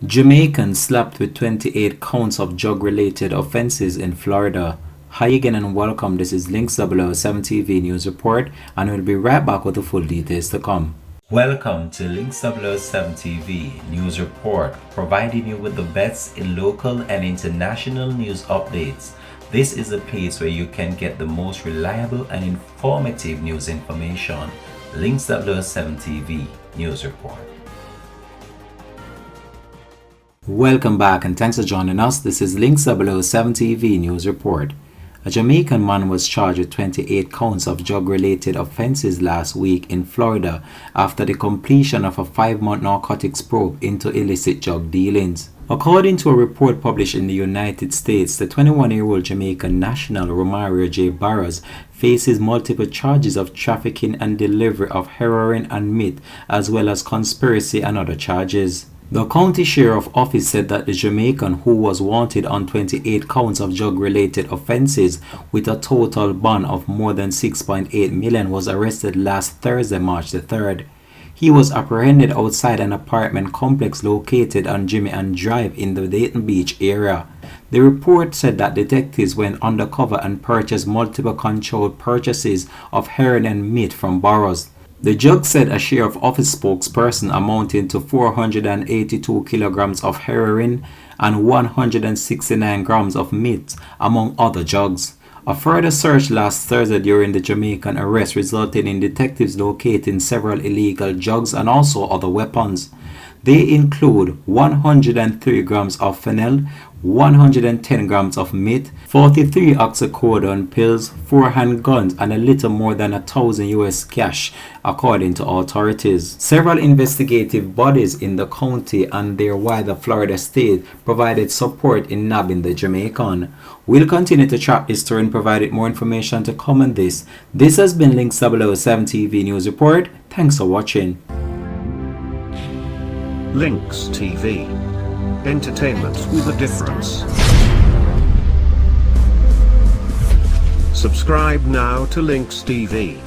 Jamaican slapped with 28 counts of drug-related offenses in Florida. Hi again and welcome. This is Links 007 TV News Report, and we'll be right back with the full details to come. Welcome to Links 007 TV News Report, providing you with the best in local and international news updates. This is a place where you can get the most reliable and informative news information. Links 007 TV News Report. Welcome back and thanks for joining us. This is Links 007 TV News Report. A Jamaican man was charged with 28 counts of drug-related offenses last week in Florida after the completion of a 5-month narcotics probe into illicit drug dealings. According to a report published in the United States, the 21-year-old Jamaican national Romario J. Barros faces multiple charges of trafficking and delivery of heroin and meth, as well as conspiracy and other charges. The county sheriff office said that the Jamaican, who was wanted on 28 counts of drug-related offenses with a total bond of more than $6.8 million, was arrested last Thursday, March the 3rd. He was apprehended outside an apartment complex located on Jimmy Ann Drive in the Dayton Beach area. The report said that detectives went undercover and purchased multiple controlled purchases of heroin and meth from Barros. The judge said a sheriff office spokesperson amounting to 482 kilograms of heroin and 169 grams of meth, among other drugs. A further search last Thursday during the Jamaican arrest resulted in detectives locating several illegal drugs and also other weapons. They include 103 grams of fentanyl, 110 grams of meth, 43 oxycodone pills, 4 handguns, and a little more than 1,000 US cash, according to authorities. Several investigative bodies in the county and their wider Florida state provided support in nabbing the Jamaican. We'll continue to track this story and provide more information to come on this. This has been Links 007 TV News Report. Thanks for watching. Links TV. Entertainment with a difference. Subscribe now to Links TV.